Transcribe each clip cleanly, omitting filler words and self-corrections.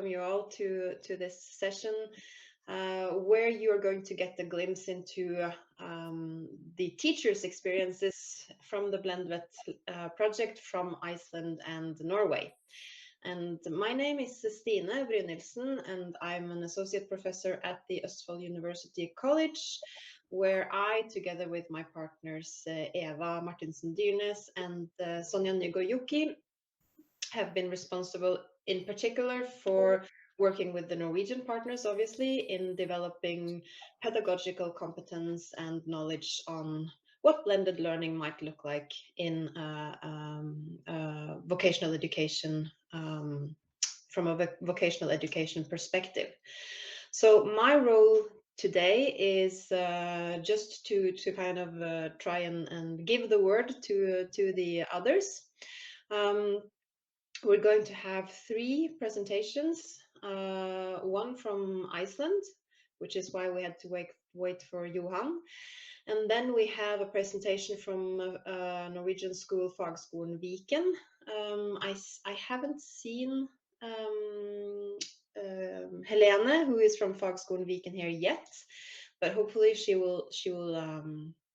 welcome you all to this session where you are going to get a glimpse into the teachers' experiences from the BlendVet project from Iceland and Norway. And my name is Stine Brynildsen, and I'm an associate professor at the Østfold University College, where I, together with my partners Eva Martinsen Dyrnes and Sonja Nygaard-Joki, have been responsible in particular for working with the Norwegian partners, obviously, in developing pedagogical competence and knowledge on what blended learning might look like in vocational education, from a vocational education perspective. So my role today is just to kind of try and give the word to the others. We're going to have 3 presentations, one from Iceland, which is why we had to wait for Johan. And then we have a presentation from Norwegian school, Fagskolen Viken. I haven't seen Helene, who is from Fagskolen Viken here yet, but hopefully she will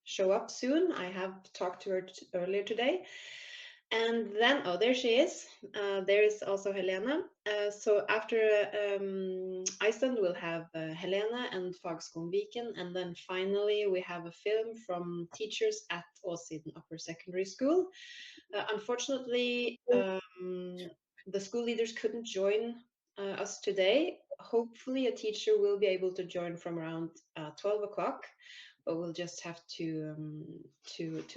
show up soon. I have talked to her earlier today. And then, oh, there she is. There is also Helena. So after Iceland, we'll have Helena and Fagskolen Viken. And then finally, we have a film from teachers at Åssiden Upper Secondary School. Unfortunately, the school leaders couldn't join us today. Hopefully, a teacher will be able to join from around 12 o'clock, but we'll just have to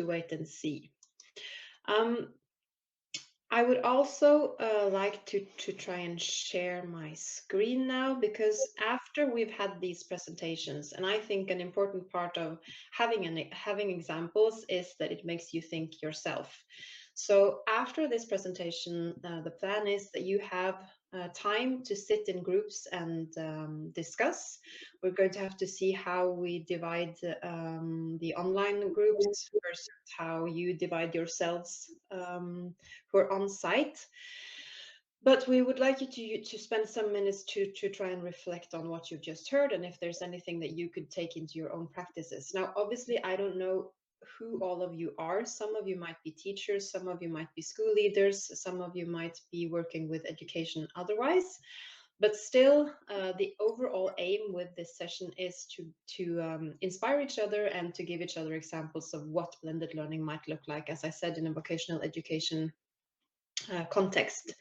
wait and see. I would also like to try and share my screen now, because after we've had these presentations, and I think an important part of having examples is that it makes you think yourself. So after this presentation, the plan is that you have time to sit in groups and discuss. We're going to have to see how we divide the online groups versus how you divide yourselves who are on site. But we would like you to spend some minutes to try and reflect on what you've just heard, and if there's anything that you could take into your own practices. Now, obviously, I don't know who all of you are. Some of you might be teachers, some of you might be school leaders, some of you might be working with education otherwise. But still, the overall aim with this session is to inspire each other and to give each other examples of what blended learning might look like, as I said, in a vocational education context.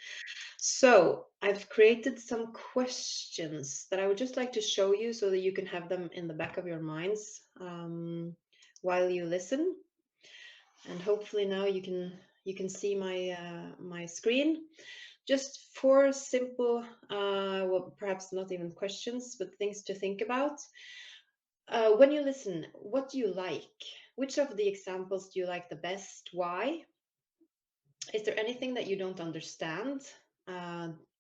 So I've created some questions that I would just like to show you so that you can have them in the back of your minds while you listen. And hopefully now you can see my screen. Just 4 simple, well, perhaps not even questions, but things to think about. When you listen, what do you like? Which of the examples do you like the best? Why? Is there anything that you don't understand?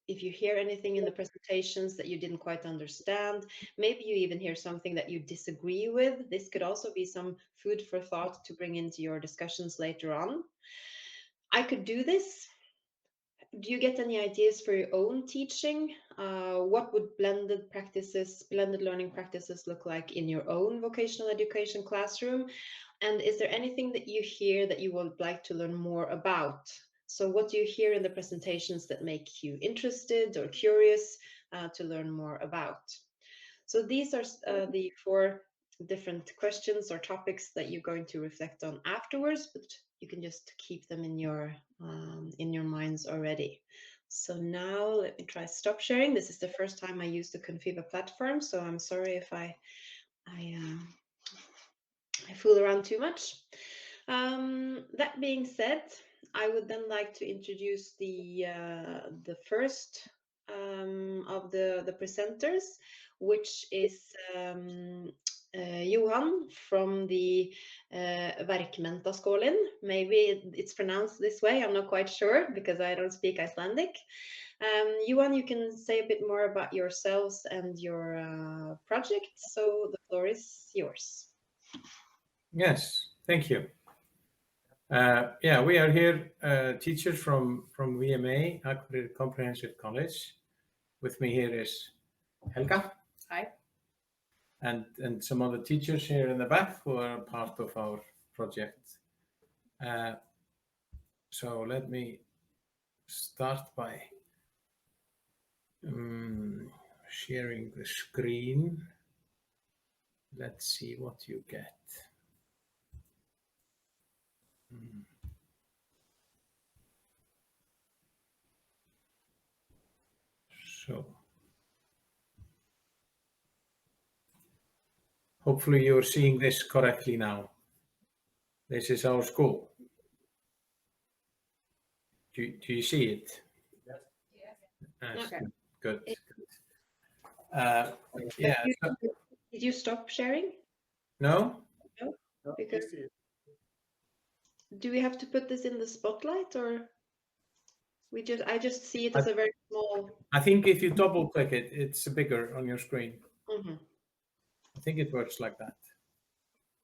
If you hear anything in the presentations that you didn't quite understand, maybe you even hear something that you disagree with. This could also be some food for thought to bring into your discussions later on. I could do this. Do you get any ideas for your own teaching? What would blended learning practices look like in your own vocational education classroom? And is there anything that you hear that you would like to learn more about? So what do you hear in the presentations that make you interested or curious to learn more about? So these are the 4 different questions or topics that you're going to reflect on afterwards, but you can just keep them in your minds already. So now let me try stop sharing. This is the first time I use the Confiva platform, so I'm sorry if I fool around too much. That being said, I would then like to introduce the first of the presenters, which is Johan from the Verkmentaskålen. Maybe it's pronounced this way, I'm not quite sure because I don't speak Icelandic. Johan, you can say a bit more about yourselves and your project, so the floor is yours. Yes, thank you. Yeah, we are here teachers from VMA, Akureyri Comprehensive College, With me here is Helga. Hi. And some other teachers here in the back who are part of our project. So let me start by sharing the screen. Let's see what you get. So hopefully you're seeing this correctly now. This is our school. Do you see it? Yes. Okay. Good. Yeah. Did you stop sharing? No? Because do we have to put this in the spotlight, or I just see it as a very small. I think if you double click it, it's bigger on your screen. Mm-hmm. I think it works like that.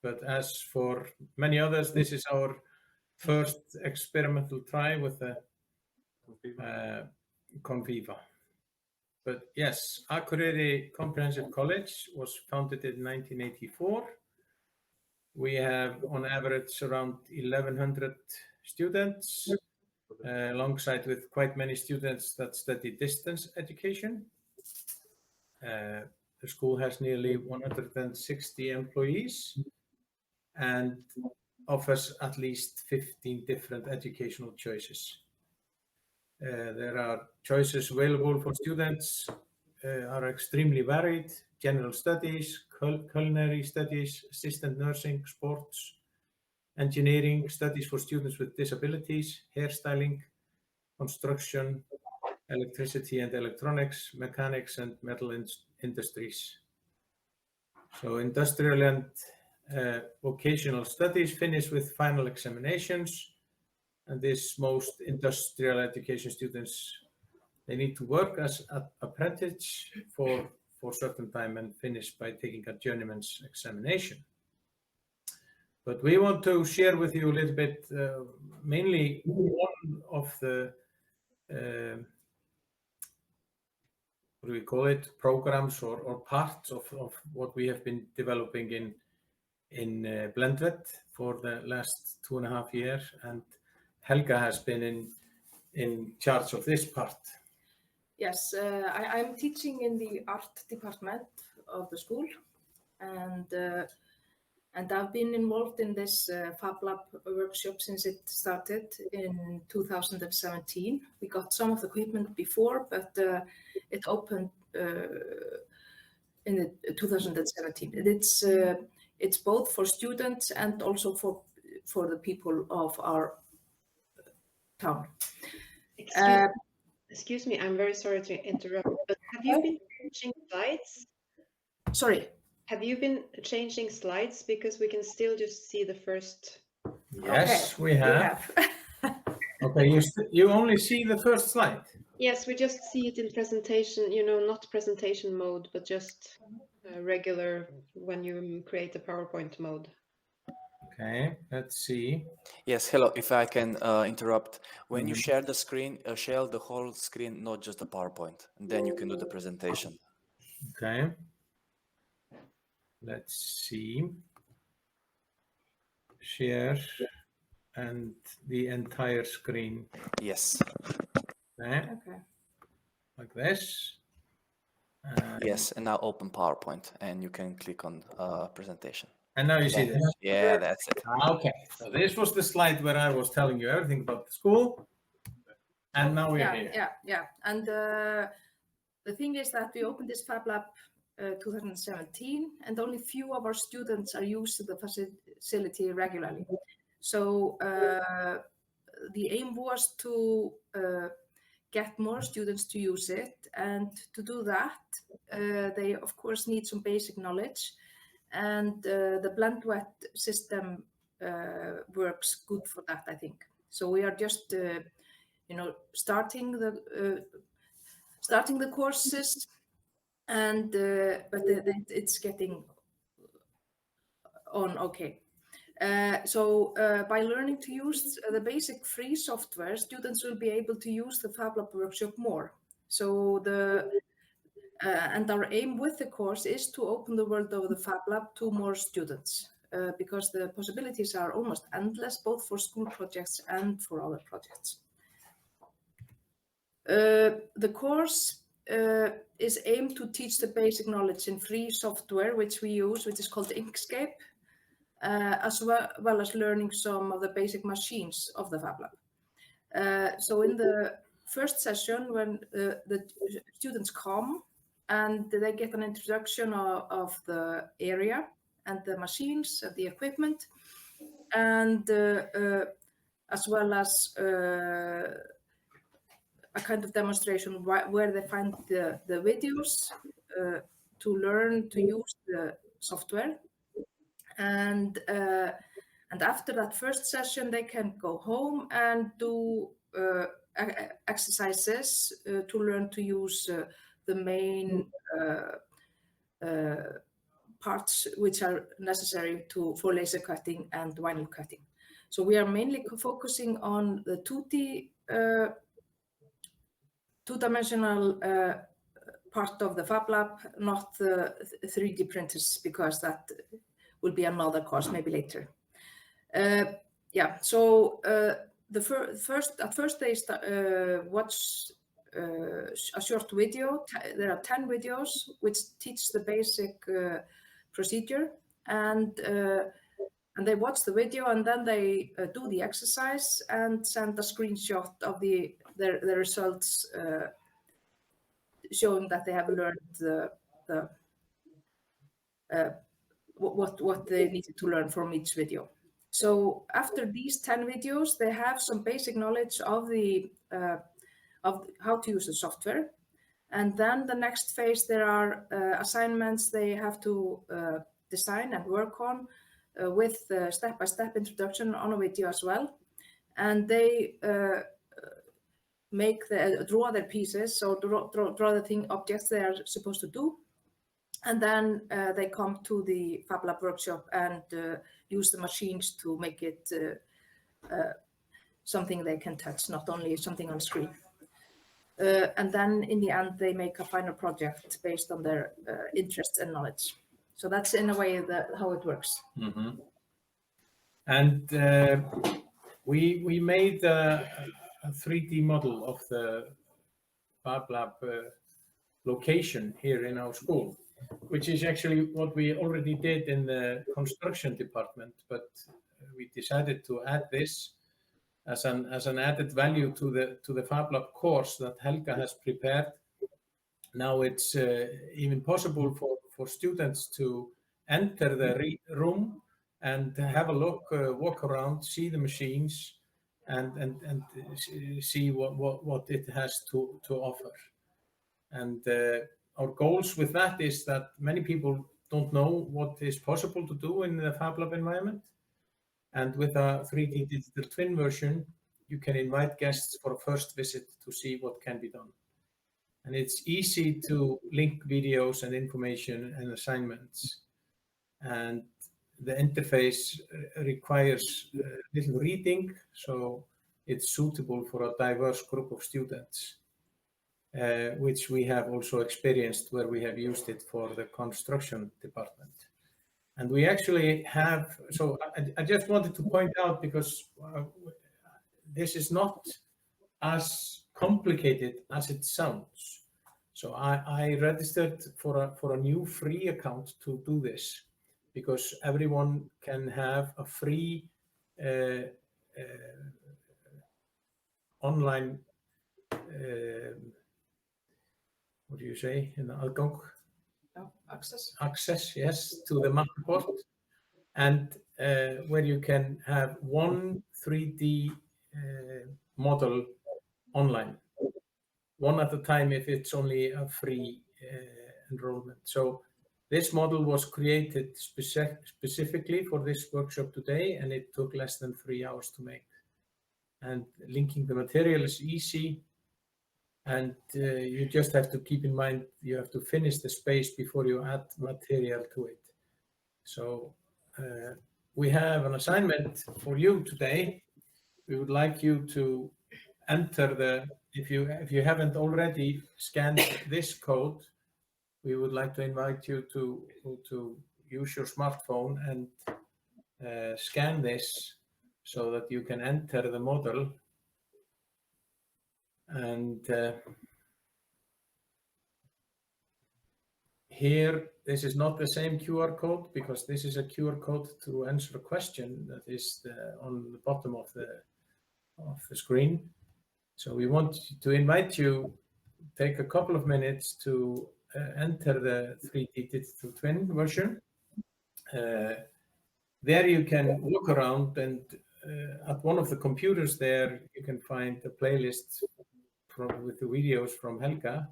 But as for many others, this is our first experimental try with the Conviva. But yes, Akureyri Comprehensive College was founded in 1984. We have on average around 1,100 students, alongside with quite many students that study distance education. The school has nearly 160 employees and offers at least 15 different educational choices. There are choices available for students are extremely varied: general studies, culinary studies, assistant nursing, sports, engineering, studies for students with disabilities, hairstyling, construction, electricity and electronics, mechanics, and metal industries. So industrial and vocational studies finish with final examinations, and this most industrial education students, they need to work as an apprentice for a certain time and finish by taking a journeyman's examination. But we want to share with you a little bit, mainly one of the what do we call it, programs or parts of what we have been developing in Blended for the last 2.5 years, and Helga has been in charge of this part. Yes, I'm teaching in the art department of the school, and I've been involved in this Fab Lab workshop since it started in 2017. We got some of the equipment before, but it opened in 2017. It's both for students and also for the people of our town. Excuse me, I'm very sorry to interrupt, but have you been changing slides? Sorry. Have you been changing slides, because we can still just see the first? Yes, Okay. we have. Okay, you only see the first slide. Yes, we just see it in presentation, not presentation mode, but just regular when you create a PowerPoint mode. Okay, let's see. Yes, hello. If I can interrupt, when you share the screen, share the whole screen, not just the PowerPoint, and then you can do the presentation. Okay. Let's see. Share and the entire screen. Yes. Okay. Like this. Yes, and now open PowerPoint, and you can click on presentation. And now you see this. Yeah, that's it. Okay, so this was the slide where I was telling you everything about the school, and now we're here. Yeah. And the thing is that we opened this Fab Lab 2017, and only few of our students are used to the facility regularly. So the aim was to get more students to use it, and to do that, they of course need some basic knowledge, and the Blended system works good for that, I think. So we are just starting the courses, and but it's getting on okay. So by learning to use the basic free software, students will be able to use the Fab Lab workshop more. So the And our aim with the course is to open the world of the Fab Lab to more students, because the possibilities are almost endless, both for school projects and for other projects. The course is aimed to teach the basic knowledge in free software, which we use, which is called Inkscape, as well as learning some of the basic machines of the Fab Lab. So in the first session, when the students come and they get an introduction of the area and the machines and the equipment, and as well as a kind of demonstration where they find the videos to learn to use the software. And after that first session, they can go home and do exercises to learn to use the main parts which are necessary for laser cutting and vinyl cutting. So we are mainly focusing on the 2D two-dimensional part of the Fab Lab, not the 3D printers, because that will be another course maybe later. Yeah, so at first they watch a short video. There are 10 videos which teach the basic procedure, and they watch the video, and then they do the exercise and send a screenshot of the results, showing that they have learned what they needed to learn from each video. So after these 10 videos, they have some basic knowledge of of how to use the software. And then the next phase, there are assignments they have to design and work on with step-by-step introduction on a video as well. And they draw their pieces, so draw the objects they are supposed to do. And then they come to the Fab Lab workshop and use the machines to make it something they can touch, not only something on screen. And then in the end, they make a final project based on their interests and knowledge. So that's in a way how it works. Mm-hmm. And we made a 3D model of the Fab Lab location here in our school, which is actually what we already did in the construction department, but we decided to add this as an added value to the Fab Lab course that Helga has prepared. Now it's even possible for students to enter the room and have a look, walk around, see the machines, and see what it has to offer. And our goals with that is that many people don't know what is possible to do in the Fab Lab environment. And with a 3D digital twin version, you can invite guests for a first visit to see what can be done. And it's easy to link videos and information and assignments. And the interface requires little reading, so it's suitable for a diverse group of students, which we have also experienced where we have used it for the construction department. And we actually have, so I just wanted to point out, because this is not as complicated as it sounds. So I registered for a new free account to do this, because everyone can have a free online, what do you say, in aðgang? Access, yes, to the Matterport, and where you can have one 3D model online, one at a time if it's only a free enrollment. So this model was created specifically for this workshop today, and it took less than 3 hours to make. And linking the material is easy. And you just have to keep in mind, you have to finish the space before you add material to it. So we have an assignment for you today. We would like you to enter if you haven't already scanned this code, we would like to invite you to use your smartphone and scan this so that you can enter the model. And here, this is not the same QR code because this is a QR code to answer a question that is on the bottom of the screen. So we want to invite you, take a couple of minutes to enter the 3D digital twin version. There you can look around, and at one of the computers there, you can find a playlist with the videos from Helga.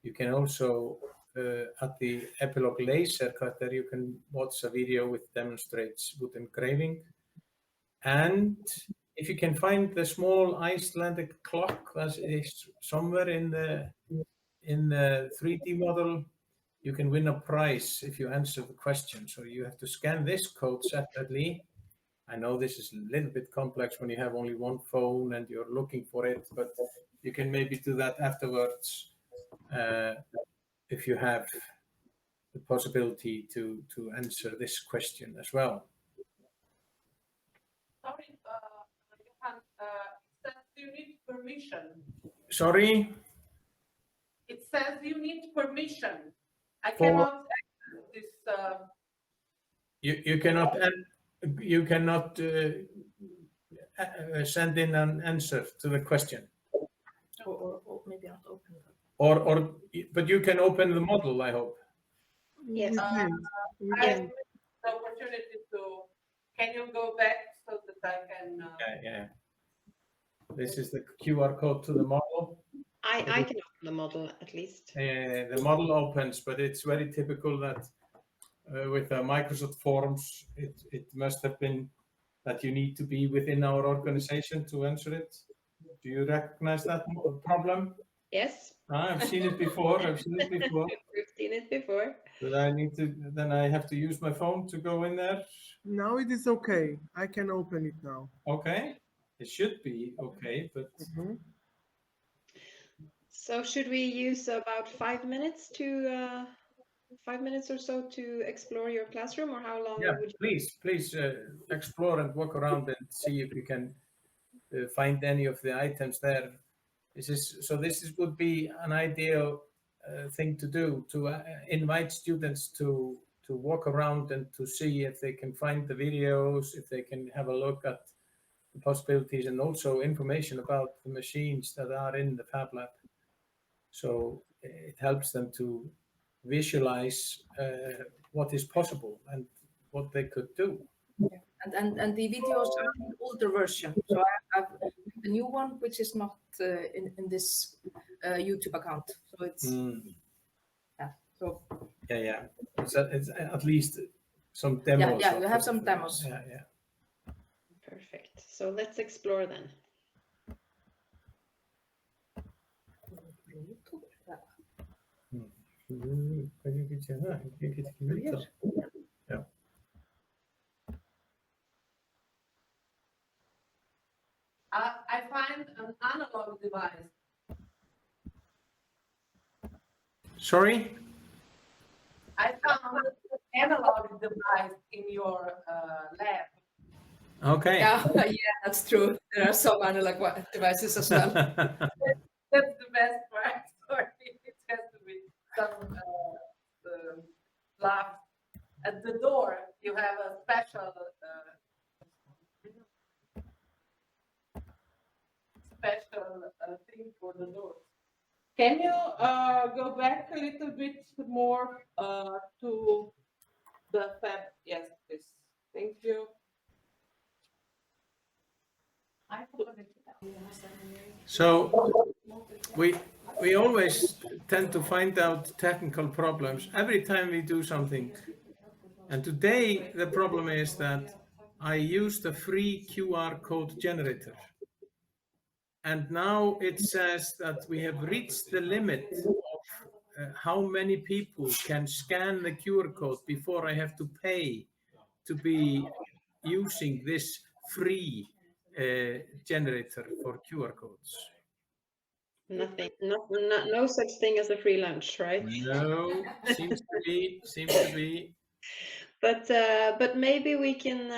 You can also, at the Epilogue laser cutter, you can watch a video which demonstrates wood engraving. And if you can find the small Icelandic clock that is somewhere in the 3D model, you can win a prize if you answer the question. So you have to scan this code separately. I know this is a little bit complex when you have only one phone and you're looking for it, but you can maybe do that afterwards if you have the possibility to answer this question as well. Sorry, Johan, it says you need permission. Sorry? It says you need permission. I cannot access this. You cannot send in an answer to the question. Or maybe not open it. But you can open the model, I hope. Yes. I missed the opportunity to. Can you go back so that I can? Yeah. This is the QR code to the model. I can open the model at least. The model opens, but it's very typical that with Microsoft Forms, it must have been that you need to be within our organization to answer it. Do you recognize that problem? Yes. I've seen it before. We've seen it before. But then I have to use my phone to go in there. Now it is okay. I can open it now. Okay. It should be okay, but So should we use about 5 minutes to 5 minutes or so to explore your classroom, or how long yeah, would you? please explore and walk around and see if you can find any of the items there. This would be an ideal thing to do, to invite students to walk around and to see if they can find the videos, if they can have a look at the possibilities, and also information about the machines that are in the Fab Lab. So it helps them to visualize what is possible and what they could do. Yeah. And the videos are in the older version. So I have the new one, which is not in this YouTube account. So it's yeah. So Yeah. It's at least some demos. Yeah, you have some demos. Yeah. Perfect. So let's explore then. Yeah. I find an analog device. Sorry? I found an analog device in your lab. Okay. yeah, that's true. There are some analog devices as well. That's the best part. Sorry, it has to be some glass. At the door, you have a special thing for the door. Can you go back a little bit more to the Fab? Yes, please. Thank you. So we always tend to find out technical problems every time we do something. And today the problem is that I used a free QR code generator. And now it says that we have reached the limit of how many people can scan the QR code before I have to pay to be using this free generator for QR codes. Nothing, no such thing as a free lunch, right? No, seems to be. But maybe we can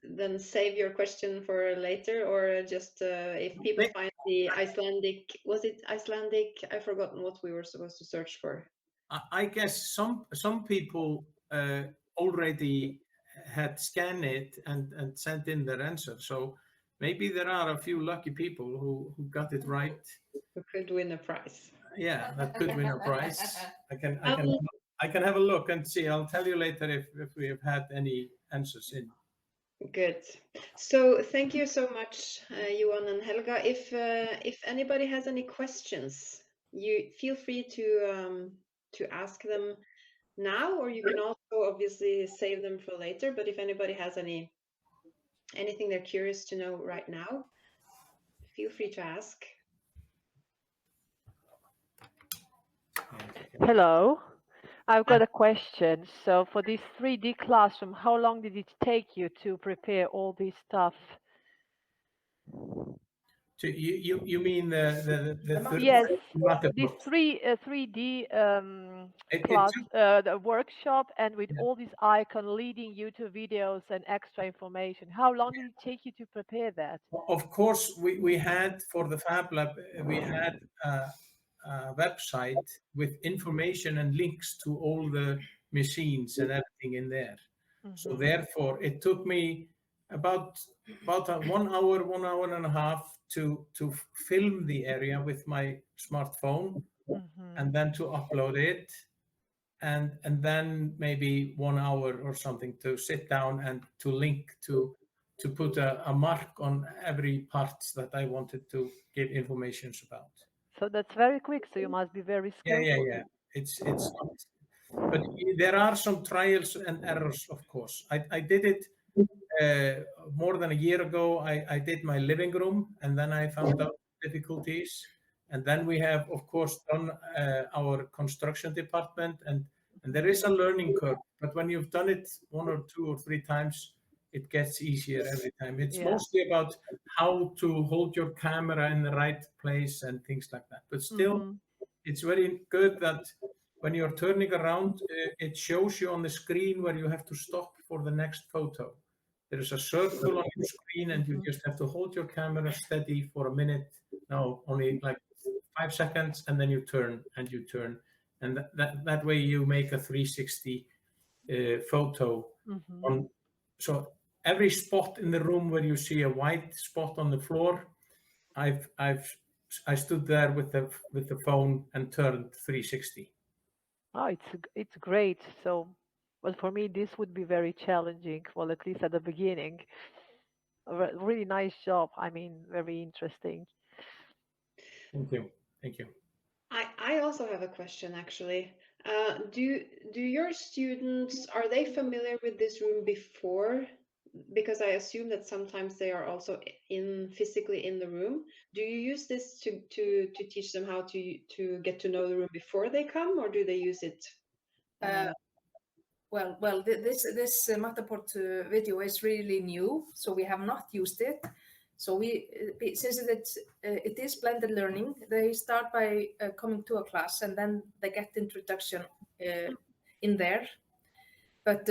then save your question for later, or just if people find the Icelandic, was it Icelandic? I've forgotten what we were supposed to search for. I guess some people already had scanned it and sent in their answer. So maybe there are a few lucky people who got it right. Who could win a prize? Yeah, that could win a prize. I can have a look and see. I'll tell you later if we have had any answers in. Good. So thank you so much, Johan and Helga. If anybody has any questions, you feel free to ask them now, or you can also obviously save them for later. But if anybody has anything they're curious to know right now, feel free to ask. Hello, I've got a question. So for this 3D classroom, how long did it take you to prepare all this stuff? You mean the yes, Matterport. this 3D class the workshop, and with all this icon leading you to videos and extra information. How long did it take you to prepare that? Of course, we had for the Fab Lab, we had a website with information and links to all the machines and everything in there. So therefore, it took me about 1 hour and a half to film the area with my smartphone, and then to upload it, and then maybe 1 hour or something to sit down and to link to put a mark on every part that I wanted to give information about. So that's very quick. So you must be very skillful. Yeah. It's not, but there are some trials and errors, of course. I did it more than a year ago. I did my living room, and then I found out difficulties. And then we have, of course, done our construction department, and there is a learning curve. But when you've done it 1 or 2 or 3 times, it gets easier every time. It's mostly about how to hold your camera in the right place and things like that. But still, it's very good that when you're turning around, it shows you on the screen where you have to stop for the next photo. There is a circle on your screen, and you just have to hold your camera steady for a minute. No, only like 5 seconds, and then you turn and you turn. And that way you make a 360 photo. So every spot in the room where you see a white spot on the floor, I stood there with the phone and turned 360. Oh, it's great. So, well, for me, this would be very challenging. Well, at least at the beginning. A really nice job. I mean, very interesting. Thank you. I also have a question, actually. Do your students, are they familiar with this room before? Because I assume that sometimes they are also physically in the room. Do you use this to teach them how to get to know the room before they come, or do they use it? Well, this Matterport video is really new, so we have not used it. So since it is blended learning, they start by coming to a class, and then they get introduction in there. But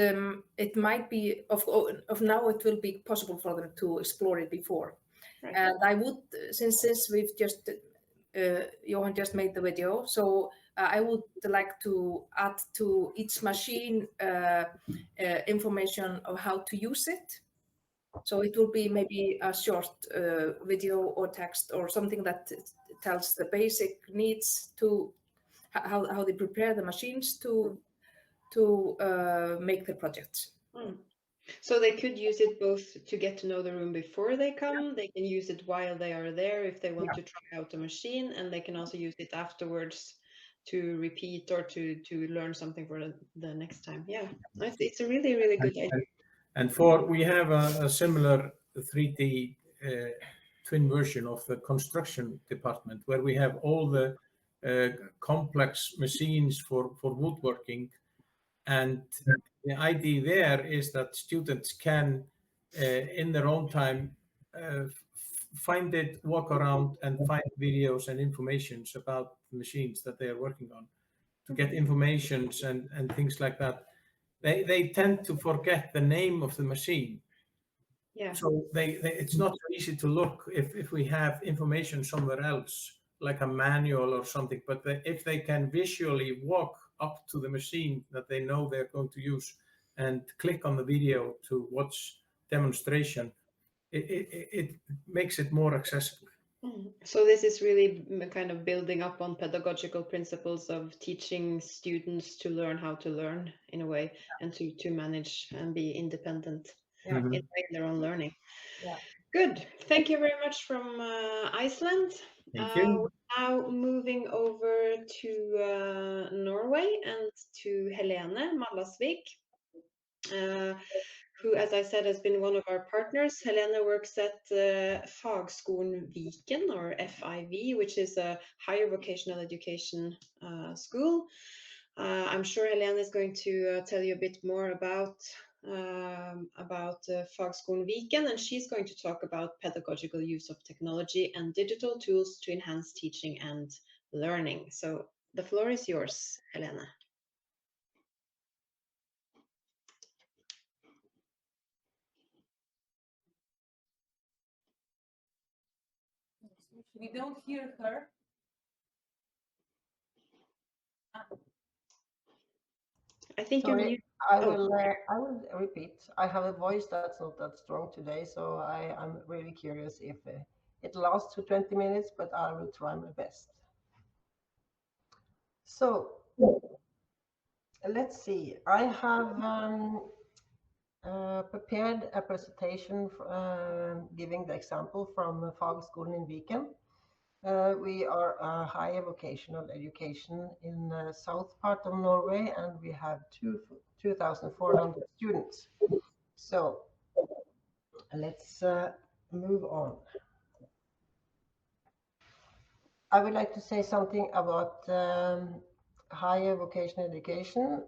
it might be of now it will be possible for them to explore it before. Right. And I would, since we've just Johan just made the video, so I would like to add to each machine information of how to use it. So it will be maybe a short video or text or something that tells the basic needs to how they prepare the machines to make the projects. So they could use it both to get to know the room before they come. They can use it while they are there if they want to try out the machine, and they can also use it afterwards to repeat or to learn something for the next time. Yeah, it's a really, really good idea. And we have a similar 3D twin version of the construction department, where we have all the complex machines for woodworking. And the idea there is that students can, in their own time, find it, walk around and find videos and informations about the machines that they are working on, to get informations and things like that. They tend to forget the name of the machine. Yeah. So it's not so easy to look if we have information somewhere else, like a manual or something. But if they can visually walk up to the machine that they know they're going to use and click on the video to watch demonstration, it makes it more accessible. So this is really kind of building up on pedagogical principles of teaching students to learn how to learn in a way, and to manage and be independent in their own learning. Yeah. Good. Thank you very much from Iceland. Thank you. Now moving over to Norway and to Helene Mallasvik, who, as I said, has been one of our partners. Helene works at Fagskolen Viken, or FIV, which is a higher vocational education school. I'm sure Helene is going to tell you a bit more about Fagskolen Viken, and she's going to talk about pedagogical use of technology and digital tools to enhance teaching and learning. So the floor is yours, Helene. We don't hear her. I think Sorry, you're mute. I will repeat. I have a voice that's not that strong today, so I'm really curious if it lasts for 20 minutes, but I will try my best. So let's see. I have prepared a presentation giving the example from Fagskolen in Viken. We are a higher vocational education in the south part of Norway, and we have 2,400 students. So let's move on. I would like to say something about higher vocational education.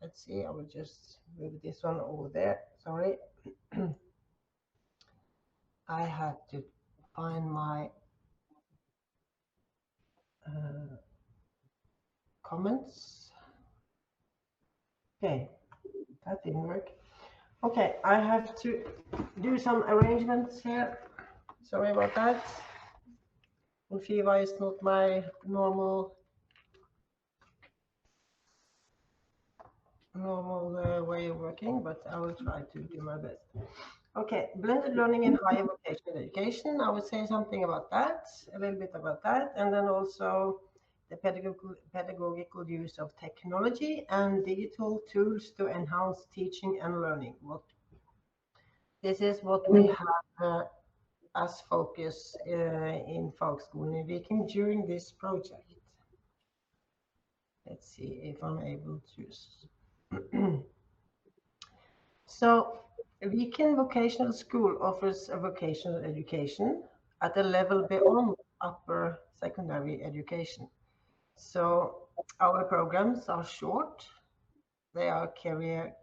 Let's see, I will just move this one over there. Sorry. I had to find my comments. Okay, that didn't work. Okay, I have to do some arrangements here. Sorry about that. Ulfiva is not my normal way of working, but I will try to do my best. Okay, blended learning in higher vocational education. I will say something about that, a little bit about that, and then also the pedagogical use of technology and digital tools to enhance teaching and learning. This is what we have as focus in Fagskolen Viken during this project. Let's see if I'm able to. So, Viken Vocational School offers a vocational education at a level beyond upper secondary education. So, our programs are short, they are career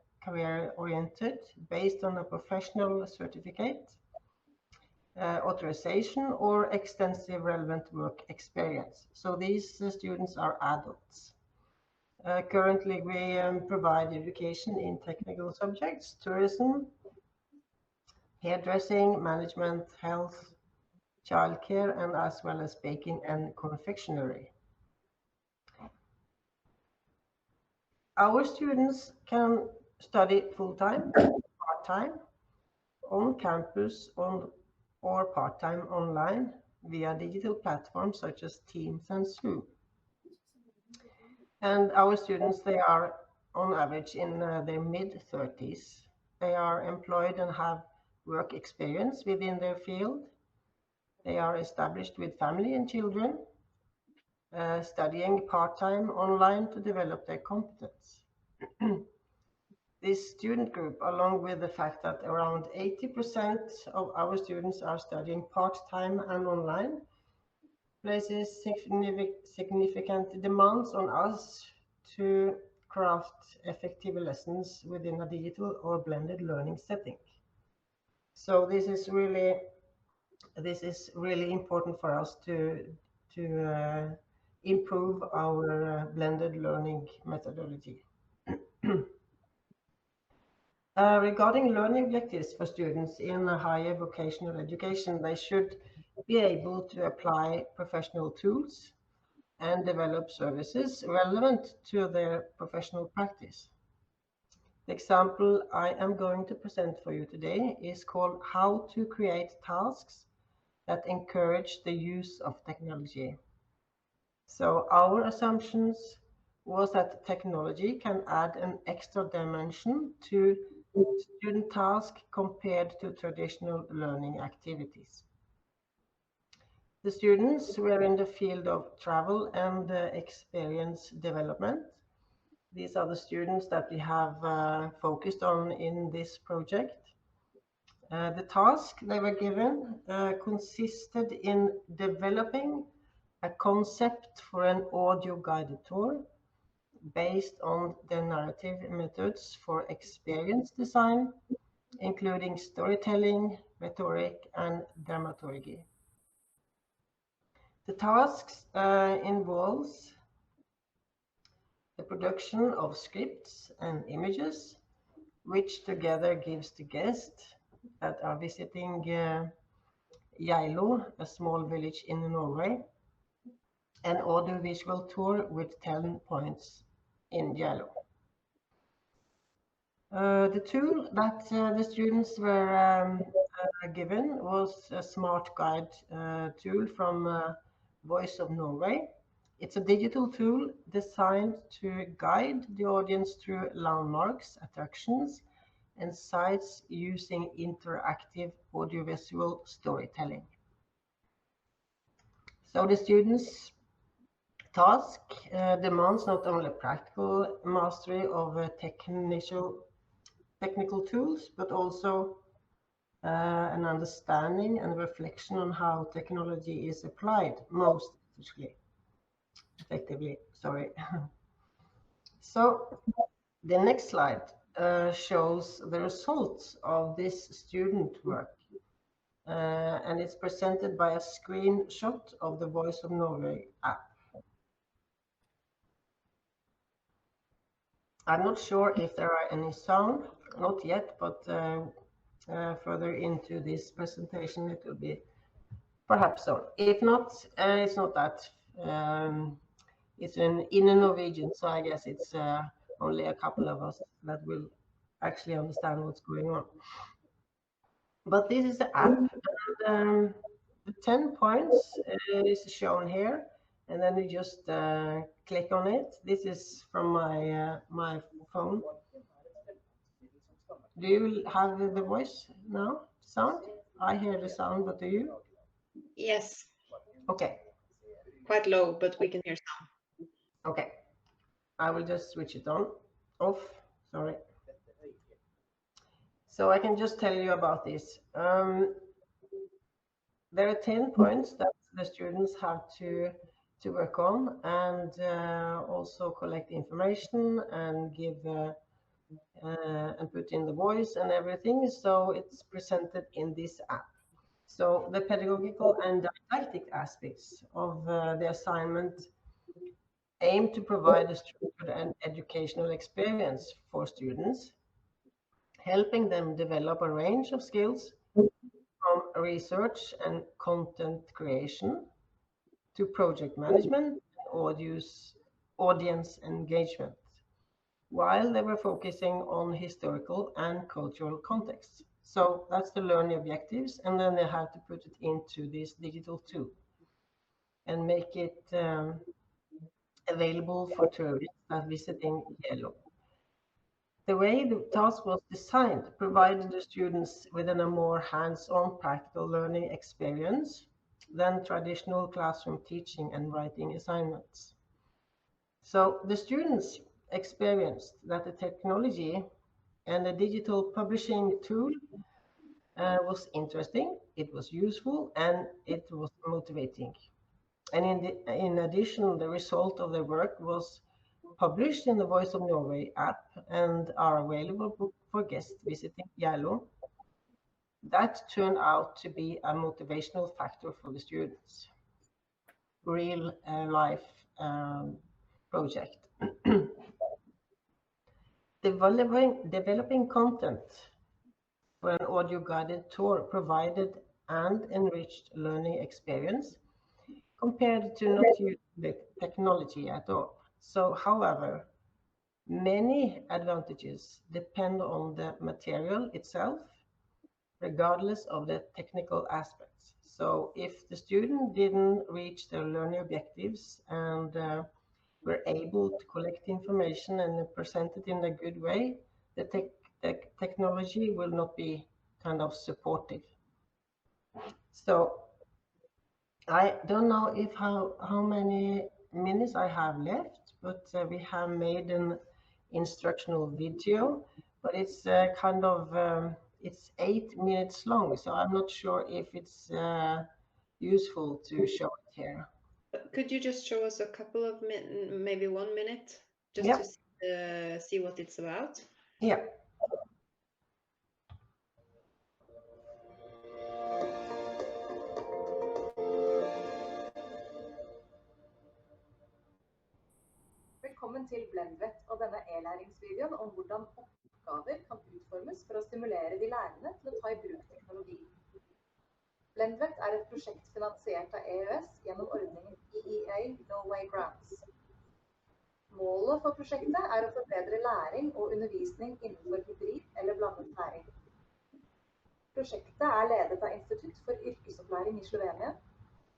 oriented, based on a professional certificate, authorization, or extensive relevant work experience. So, these students are adults. Currently, we provide education in technical subjects, tourism, hairdressing, management, health, childcare, and as well as baking and confectionery. Our students can study full-time, part-time, on campus, or part-time online via digital platforms such as Teams and Zoom. And our students, they are on average in their mid-30s. They are employed and have work experience within their field. They are established with family and children, studying part-time online to develop their competence. This student group, along with the fact that around 80% of our students are studying part-time and online, places significant demands on us to craft effective lessons within a digital or blended learning setting. So this is really this is really important for us to improve our blended learning methodology. Regarding learning objectives for students in higher vocational education, they should be able to apply professional tools and develop services relevant to their professional practice. The example I am going to present for you today is called How to Create Tasks that Encourage the Use of Technology. So our assumptions was that technology can add an extra dimension to student tasks compared to traditional learning activities. The students were in the field of travel and experience development. These are the students that we have focused on in this project. The task they were given consisted in developing a concept for an audio guided tour based on the narrative methods for experience design, including storytelling, rhetoric, and dramaturgy. The tasks involves the production of scripts and images, which together gives the guests that are visiting Geilo, a small village in Norway, an audiovisual tour with 10 points in Geilo. The tool that the students were given was a smart guide tool from Voice of Norway. It's a digital tool designed to guide the audience through landmarks, attractions, and sites using interactive audiovisual storytelling. So the students' task demands not only practical mastery of technical tools, but also an understanding and reflection on how technology is applied most effectively. Sorry. So the next slide shows the results of this student work. And it's presented by a screenshot of the Voice of Norway app. I'm not sure if there are any sound, not yet, but further into this presentation it will be perhaps so. If not, it's not that. It's in Norwegian, so I guess it's only a couple of us that will actually understand what's going on. But this is the app, and the 10 points is shown here, and then you just click on it. This is from my my phone. Do you have the voice now? Sound? I hear the sound, but do you? Yes, Okay. quite low, but we can hear some. Okay. I will just switch it on, off. Sorry. So I can just tell you about this. There are 10 points that the students have to work on, and also collect information and give and put in the voice and everything. So it's presented in this app. So the pedagogical and didactic aspects of the assignment aim to provide a structured and educational experience for students, helping them develop a range of skills from research and content creation to project management and audience engagement, while they were focusing on historical and cultural contexts. So that's the learning objectives, and then they have to put it into this digital tool and make it available for tourists that visiting Geilo. The way the task was designed provided the students with a more hands-on practical learning experience than traditional classroom teaching and writing assignments. So the students experienced that the technology and the digital publishing tool was interesting, it was useful, and it was motivating. And in addition, the result of their work was published in the Voice of Norway app and are available for guests visiting Geilo. that turned out to be a motivational factor for the students. Real life project. Developing content for an audio guided tour provided and enriched learning experience compared to not using the technology at all. So, however, many advantages depend on the material itself, regardless of the technical aspects. So if the student didn't reach their learning objectives and were able to collect information and present it in a good way, the technology will not be kind of supportive. So I don't know if how many minutes I have left, but we have made an instructional video, but it's kind of it's 8 minutes long, so I'm not sure if it's useful to show it here. Could you just show us a couple of maybe 1 minute, just Yeah. to see what it's about? Yeah. Velkommen til Blendvet og denne e-læringsvideoen om hvordan oppgaver kan utformes for å stimulere de lærende til å ta i bruk teknologi. Blendvet er et prosjekt finansiert av EØS gjennom ordningen EEA Norway Grants. Målet for prosjektet er å forbedre læring og undervisning innenfor hybrid eller blandet læring. Prosjektet er ledet av Institutt for yrkesopplæring i Slovenia.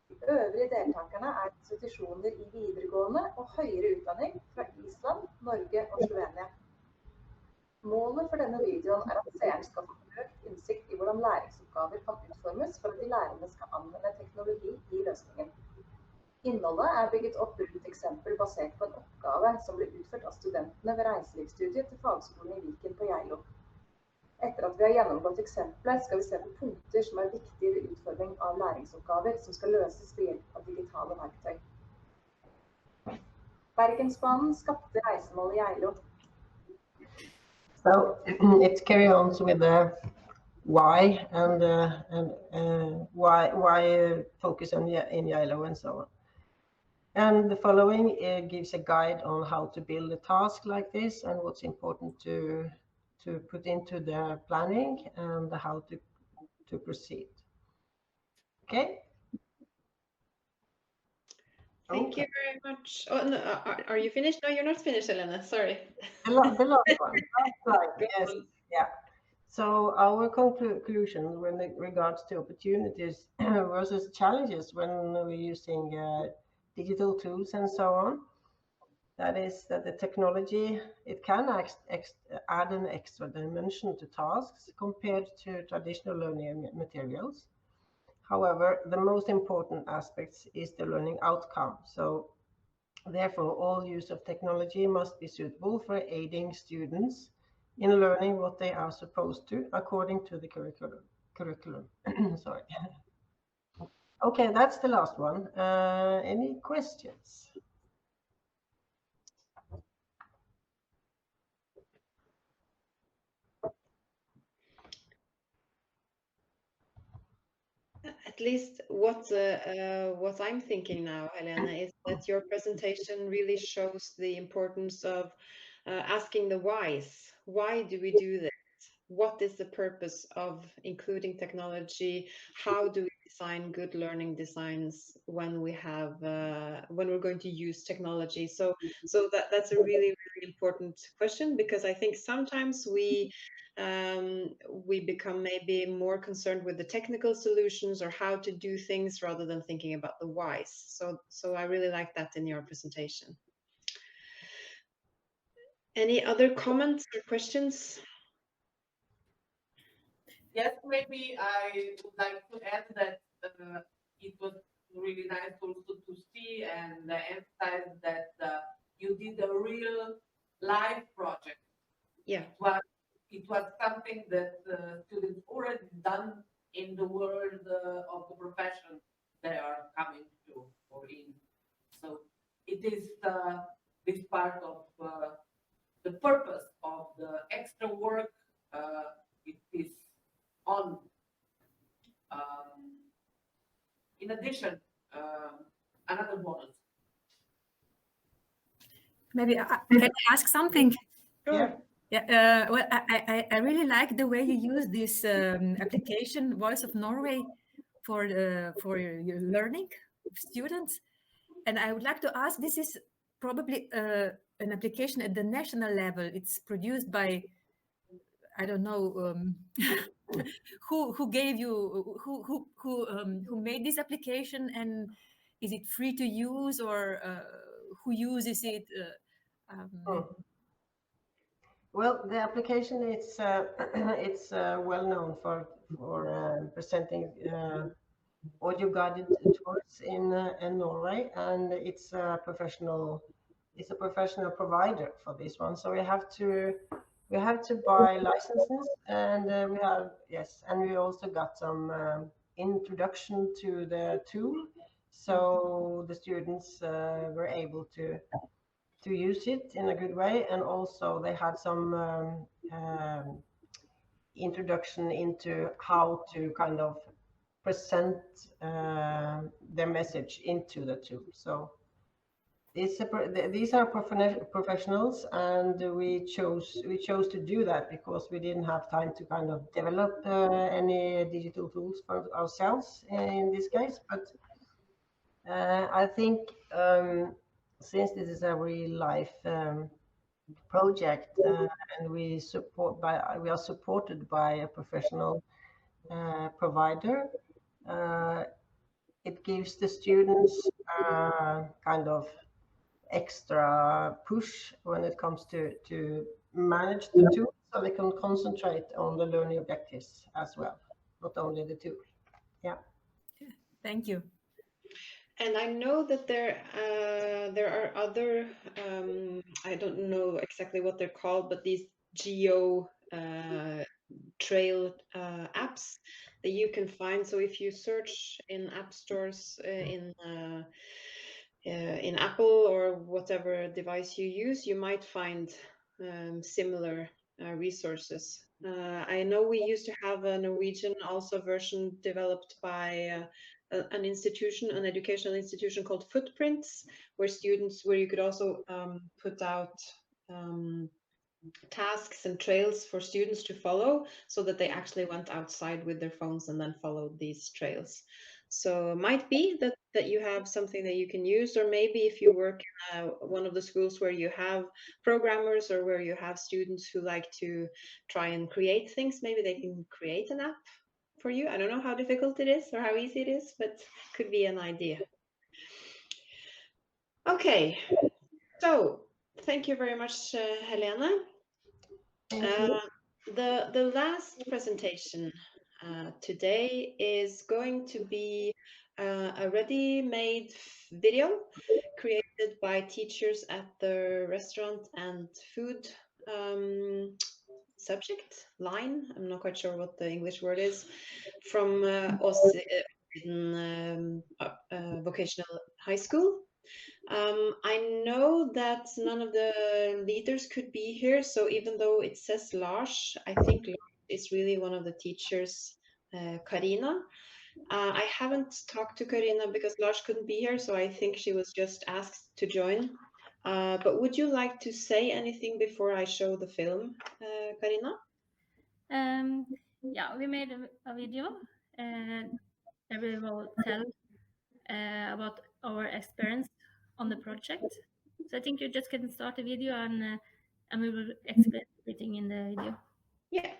De øvrige deltakerne er institusjoner i videregående og høyere utdanning fra Island, Norge og Slovenia. Målet for denne videoen er at seeren skal få økt innsikt i hvordan læringsoppgaver kan utformes for at de lærerne skal anvende teknologi i løsningen. Innholdet er bygget opp rundt et eksempel basert på en oppgave som ble utført av studentene ved reiselivsstudiet til fagskolen i Viken på Geilo. Etter at vi har gjennomgått eksempler, skal vi se på punkter som er viktige ved utforming av læringsoppgaver som skal løses ved hjelp av digitale verktøy. Bergensbanen skapte reisemål i Geilo. So it carry on with the why and why focus on in Geilo and so on. And the following gives a guide on how to build a task like this and what's important to put into the planning and how to proceed. Okay. Thank you very much. Oh, no, are you finished? No, you're not finished, Helene. Sorry. The last one. Right. Yes. Yeah. So our conclusion when it regards to opportunities versus challenges when we're using digital tools and so on, that is that the technology, it can add an extra dimension to tasks compared to traditional learning materials. However, the most important aspect is the learning outcome. So therefore, all use of technology must be suitable for aiding students in learning what they are supposed to according to the curriculum. Sorry. Okay, that's the last one. Any questions? At least what I'm thinking now, Helena, is that your presentation really shows the importance of asking the whys. Why do we do this? What is the purpose of including technology? How do we design good learning designs when we have when we're going to use technology? So that's a really, really important question, because I think sometimes we become maybe more concerned with the technical solutions or how to do things rather than thinking about the whys. So I really like that in your presentation. Any other comments or questions? Yes, maybe I would like to add that it was really nice also to see and emphasize that you did a real live project. Yeah. It was something that students already done in the world of the profession they are coming to or in. So it is this part of the purpose of the extra work. It is on in addition, another bonus. Maybe can I ask something? Yeah. Yeah, well, I really like the way you use this application, Voice of Norway, for your learning of students. And I would like to ask, this is probably an application at the national level. It's produced by, I don't know, who gave you, who made this application, and is it free to use, or who uses it? Well, the application it's it's well known for presenting audio guided tours in Norway, and it's a professional provider for this one. So we have to buy licenses, and we also got some introduction to the tool, so the students were able to use it in a good way, and also they had some introduction into how to kind of present their message into the tool. So these are professionals, and we chose to do that because we didn't have time to kind of develop any digital tools for ourselves in this case. But I think since this is a real life project, and we are supported by a professional provider, it gives the students kind of extra push when it comes to manage the tool, so they can concentrate on the learning objectives as well, not only the tool. Yeah. Thank you. And I know that there are other, I don't know exactly what they're called, but these geo trail apps that you can find. So if you search in app stores in Apple or whatever device you use, you might find similar resources. I know we used to have a Norwegian also version developed by an institution, an educational institution called Footprints, where you could also put out tasks and trails for students to follow, so that they actually went outside with their phones and then followed these trails. So it might be that you have something that you can use, or maybe if you work in one of the schools where you have programmers or where you have students who like to try and create things, maybe they can create an app for you. I don't know how difficult it is or how easy it is, but could be an idea. Okay, so thank you very much, Helene. The last presentation today is going to be a ready-made video created by teachers at the restaurant and food subject line. I'm not quite sure what the English word is, from Vocational High School. I know that none of the leaders could be here, so even though it says Lars, I think Lars is really one of the teachers, Karina. I haven't talked to Karina because Lars couldn't be here, so I think she was just asked to join. But would you like to say anything before I show the film, Karina? Yeah, we made a video that we will tell about our experience on the project. So I think you just can start the video, and we will explain everything in the video. Yeah.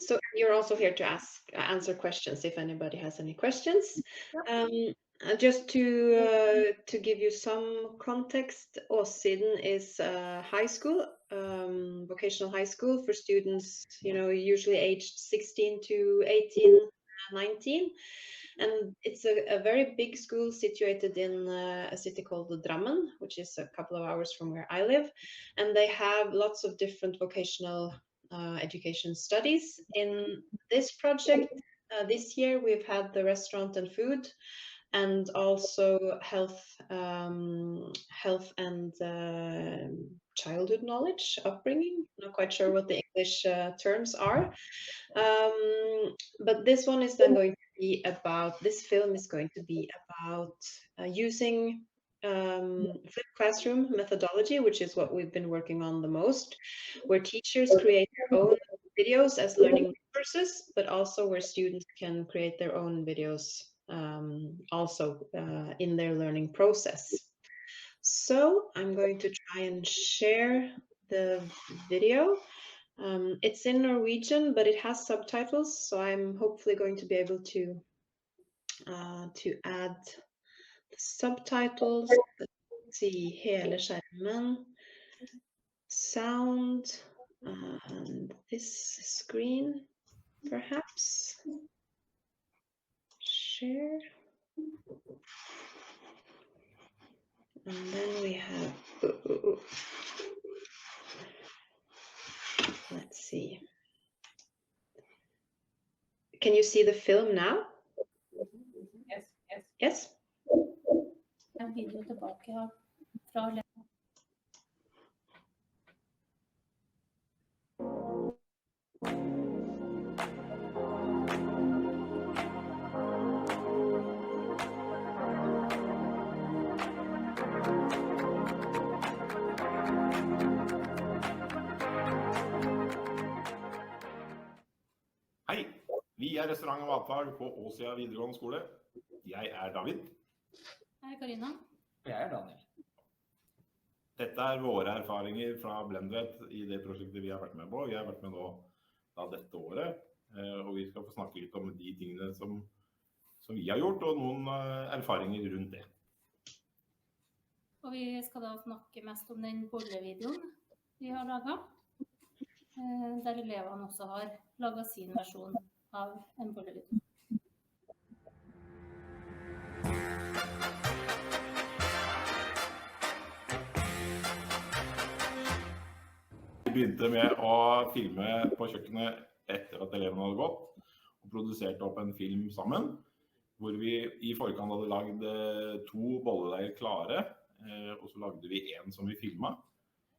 So you're also here to answer questions if anybody has any questions. Just to give you some context, Åssiden is a high school, vocational high school for students, usually aged 16 to 18, 19. And it's a very big school situated in a city called Drammen, which is a couple of hours from where I live. And they have lots of different vocational education studies. In this project, this year, we've had the restaurant and food and also health and childhood knowledge, upbringing. Not quite sure what the English terms are. But this one is then going to be about, this film is going to be about using flipped classroom methodology, which is what we've been working on the most, where teachers create their own videos as learning resources, but also where students can create their own videos also in their learning process. So I'm going to try and share the video. It's in Norwegian, but it has subtitles, so I'm hopefully going to be able to add the subtitles. Let's see, hele skjermen, sound, and this screen, perhaps. Share. And then we have, let's see. Can you see the film now? Yes, yes. Yes? En video tilbake fra Hei, vi restaurant- og matfag på Åsia videregående skole. Jeg David. Hei, Karina. Jeg Daniel. Dette våre erfaringer fra Blendvet i det prosjektet vi har vært med på. Vi har vært med nå dette året, og vi skal få snakke litt om de tingene som vi har gjort, og noen erfaringer rundt det. Og vi skal da snakke mest om den bollevideoen vi har laget, der elevene også har laget sin versjon av en bollevideo. Vi begynte med å filme på kjøkkenet etter at elevene hadde gått, og produserte opp en film sammen, hvor vi i forkant hadde lagd 2 bolleleier klare, og så lagde vi en som vi filmet,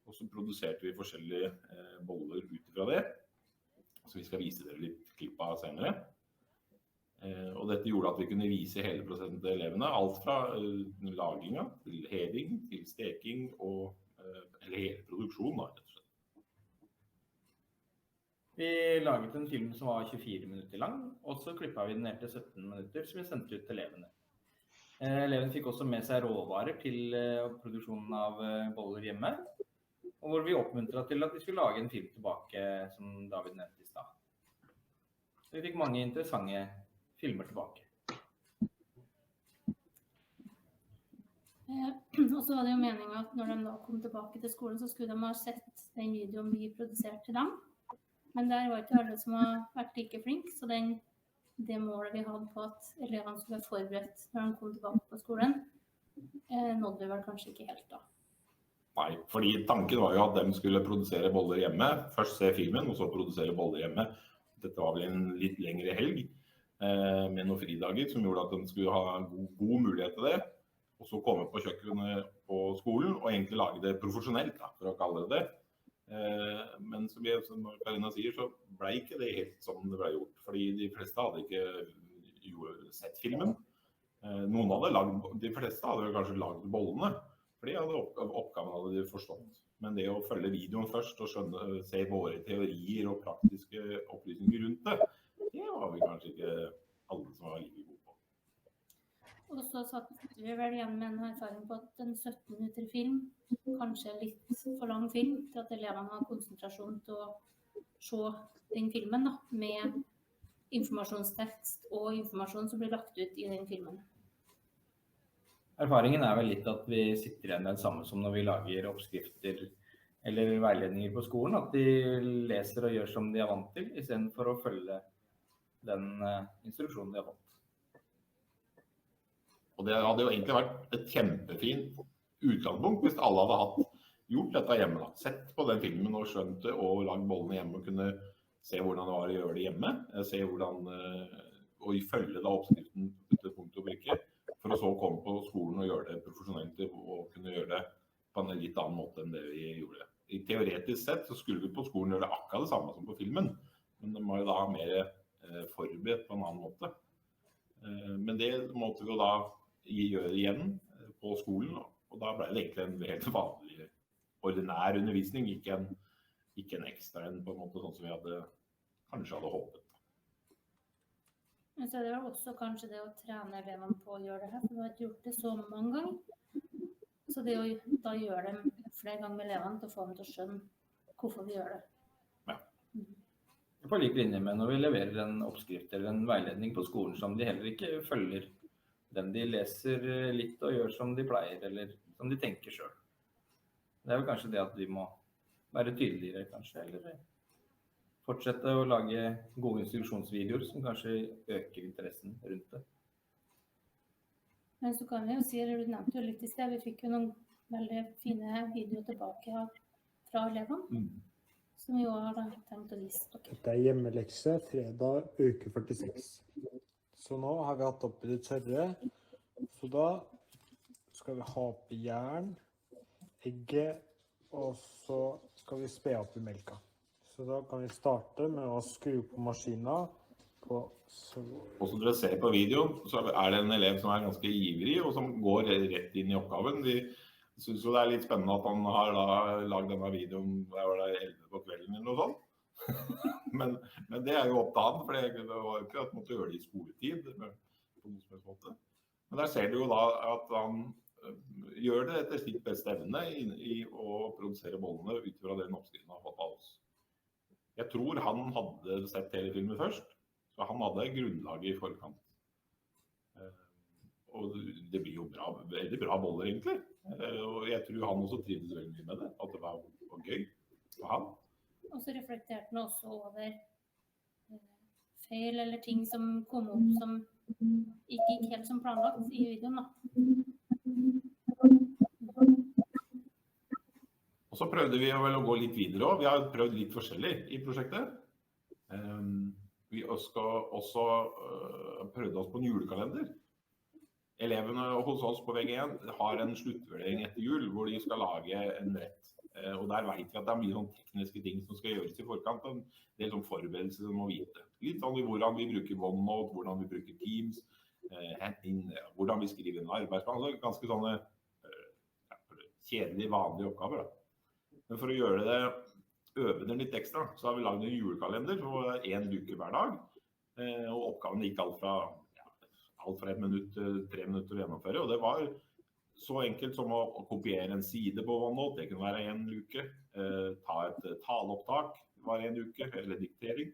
og så produserte vi forskjellige boller ut fra det, så vi skal vise dere litt klipp av senere. Og dette gjorde at vi kunne vise hele prosessen til elevene, alt fra lagingen til heving, til steking, eller hele produksjonen da, rett og slett. Vi laget en film som var 24 minutter lang, og så klippet vi den ned til 17 minutter, som vi sendte ut til elevene. Elevene fikk også med seg råvarer til produksjonen av boller hjemme, og hvor vi oppmuntret til at vi skulle lage en film tilbake, som David nevnte i stad. Så vi fikk mange interessante filmer tilbake. Og så var det jo meningen at når de da kom tilbake til skolen, så skulle de ha sett den videoen vi produserte til dem. Men der var ikke alle som har vært like flink, så det målet vi hadde på at elevene skulle være forberedt når de kom tilbake på skolen, nådde vi vel kanskje ikke helt da. Nei, fordi tanken var jo at de skulle produsere boller hjemme, først se filmen og så produsere boller hjemme. Dette var vel en litt lengre helg med noen fridager som gjorde at de skulle ha god mulighet til det, og så komme på kjøkkenet på skolen og egentlig lage det profesjonelt, da, for å kalle det det. Men som Karina sier, så ble ikke det helt som det ble gjort, fordi de fleste hadde ikke sett filmen. De fleste hadde kanskje laget bollene, fordi oppgaven hadde de forstått. Men det å følge videoen først og se våre teorier og praktiske opplysninger rundt det, det var vi kanskje ikke alle som var like gode på. Og så satt vi vel igjen med en erfaring på at en 17 minutter film, kanskje litt for lang film, til at elevene har konsentrasjon til å se den filmen da, med informasjonstekst og informasjon som blir lagt ut i den filmen. Erfaringen vel litt at vi sitter igjen med det samme som når vi lager oppskrifter eller veiledninger på skolen, at de leser og gjør som de er vant til, i stedet for å følge den instruksjonen de har fått. Og det hadde jo egentlig vært et kjempefint utgangspunkt hvis alle hadde gjort dette hjemme. Da. Sett på den filmen og skjønt det og lagd bollene hjemme og kunne se hvordan det var å gjøre det hjemme. Se hvordan, og følge da oppskriften til punkt og brikke. for å så komme på skolen og gjøre det profesjonelt og kunne gjøre det på en litt annen måte enn det vi gjorde. I teoretisk sett så skulle vi på skolen gjøre det akkurat det samme som på filmen, men det må jo da ha mer forberedt på en annen måte. Men det måtte vi jo da gjøre igjen på skolen, og da ble det egentlig en helt vanlig ordinær undervisning, ikke en ekstra en på en måte sånn som vi kanskje hadde håpet. Men så er det også kanskje det å trene elevene på å gjøre det her, for vi har ikke gjort det så mange ganger. Så det å da gjøre det flere ganger med elevene til å få dem til å skjønne hvorfor vi gjør det. Ja. På lik linje med når vi leverer en oppskrift eller en veiledning på skolen som de heller ikke følger, den de leser litt og gjør som de pleier, eller som de tenker selv. Det er vel kanskje det at vi må være tydeligere kanskje, eller fortsette å lage gode instruksjonsvideoer som kanskje øker interessen rundt det. Men så kan vi jo si, du nevnte jo litt I sted, vi fikk jo noen veldig fine videoer tilbake fra elevene, som vi jo har tenkt å vise dere. Dette hjemmelekse, fredag, uke 46. Så nå har vi hatt oppi det tørre, så da skal vi ha oppi jern, egget, og så skal vi spe opp I melka. Så da kan vi starte med å skru på maskinen på Og som dere ser på videoen, så det en elev som ganske ivrig, og som går rett inn I oppgaven. De synes jo det litt spennende at han har laget denne videoen, det 11 på kvelden eller noe sånt. men det jo opp til han, for det var jo ikke at man måtte gjøre det I skoletid, på noen som helst måte. Men der ser du jo da at han gjør det etter sitt beste evne I å produsere bollene ut fra den oppskriften han har fått av oss. Jeg tror han hadde sett hele filmen først, så han hadde grunnlaget I forkant. Og det blir jo veldig bra boller egentlig. Og jeg tror han også trivdes veldig mye med det, at det var gøy for han. Og så reflekterte han også over feil eller ting som kom opp som ikke gikk helt som planlagt I videoen da. Og så prøvde vi vel å gå litt videre også. Vi har prøvd litt forskjellig I prosjektet. Vi også prøvde oss på en julekalender. Elevene hos oss på VG1 har en sluttvurdering etter jul, hvor de skal lage en rett. Og der vet vi at det mye sånn tekniske ting som skal gjøres I forkant. En del sånn forberedelser de må vite. Litt sånn I hvordan vi bruker OneNote, hvordan vi bruker Teams, hvordan vi skriver en arbeidsplan. Så ganske sånne kjedelige, vanlige oppgaver da. Men for å gjøre det, øve den litt ekstra, så har vi laget en julekalender for 1 uke hver dag. Og oppgaven gikk alt fra 1 minutt til 3 minutter å gjennomføre. Og det var så enkelt som å kopiere en side på OneNote, det kunne være 1 uke. Ta et taleopptak var 1 uke, eller diktering.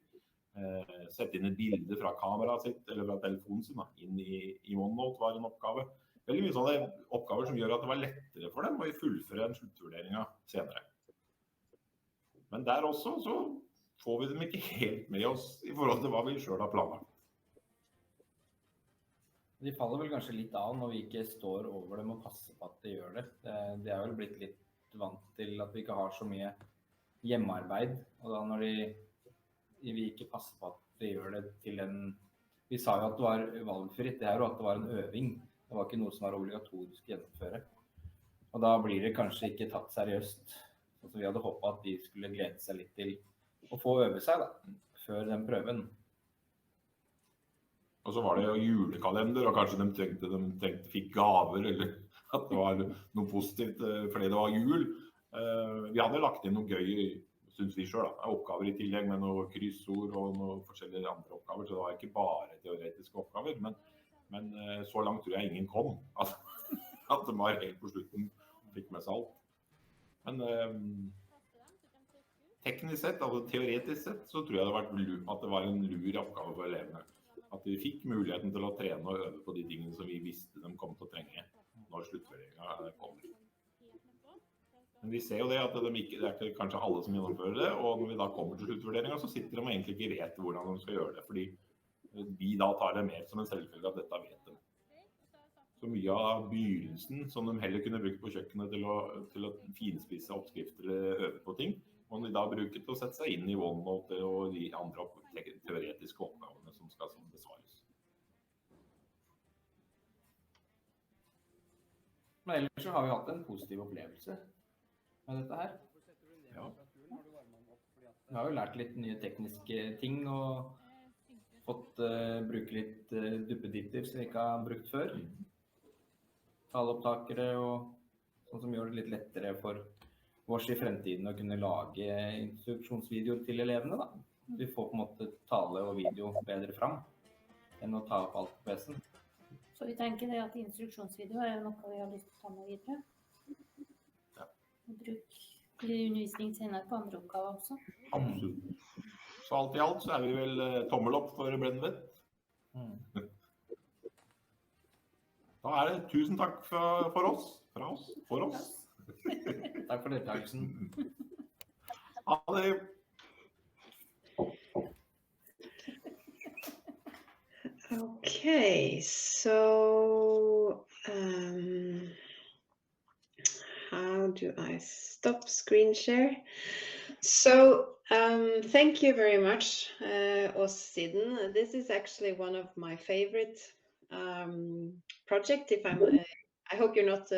Sette inn et bilde fra kameraet sitt, eller fra telefonen sin, inn I OneNote var en oppgave. Veldig mye sånne oppgaver som gjør at det var lettere for dem å fullføre en sluttvurdering senere. Men der også så får vi dem ikke helt med oss I forhold til hva vi selv har planlagt. De faller vel kanskje litt av når vi ikke står over dem og passer på at de gjør det. De vel blitt litt vant til at vi ikke har så mye hjemmearbeid, og da når vi ikke passer på at de gjør det til en... Vi sa jo at det var valgfritt, det jo at det var en øving. Det var ikke noe som var obligatorisk å gjennomføre. Og da blir det kanskje ikke tatt seriøst. Så vi hadde håpet at de skulle glede seg litt til å få øve seg da, før den prøven. Og så var det jo julekalender, og kanskje de fikk gaver, eller at det var noe positivt fordi det var jul. Vi hadde lagt inn noe gøy, synes vi selv, oppgaver I tillegg med noe kryssord og noen forskjellige andre oppgaver, så det var ikke bare teoretiske oppgaver, men så langt tror jeg ingen kom, at det var helt på slutten fikk med seg alt. Men teknisk sett, altså teoretisk sett, så tror jeg at det var en lur oppgave for elevene. At de fikk muligheten til å trene og øve på de tingene som vi visste de kom til å trenge når sluttføringen kommer. Men vi ser jo det at det ikke kanskje alle som gjennomfører det, og når vi da kommer til sluttvurderingen, så sitter de egentlig ikke vet hvordan de skal gjøre det, fordi vi da tar det mer som en selvfølge at dette vet de. Så mye av begynnelsen som de heller kunne bruke på kjøkkenet til å finspisse oppskrifter eller øve på ting, må de da bruke til å sette seg inn I OneNote og de andre teoretiske oppgavene som skal besvares. Men ellers så har vi hatt en positiv opplevelse med dette her. Ja. Vi har jo lært litt nye tekniske ting og fått bruke litt duppeditter som vi ikke har brukt før. Taleopptakere og sånn som gjør det litt lettere for oss i fremtiden å kunne lage instruksjonsvideoer til elevene da. Vi får på en måte tale og video bedre fram enn å ta opp alt på PC-en. Så vi tenker det at instruksjonsvideo er noe vi har lyst til å ta med videre. Ja. Og bruke i undervisning senere på andre oppgaver også. Absolutt. Så alt i alt så er vi vel tommel opp for Blendvet. Da er det tusen takk for oss. For oss. Takk for deltakelsen. Ha det. Okay, so how do I stop screen share? So thank you very much, Åssiden. This is actually one of my favorite projects. I hope you're not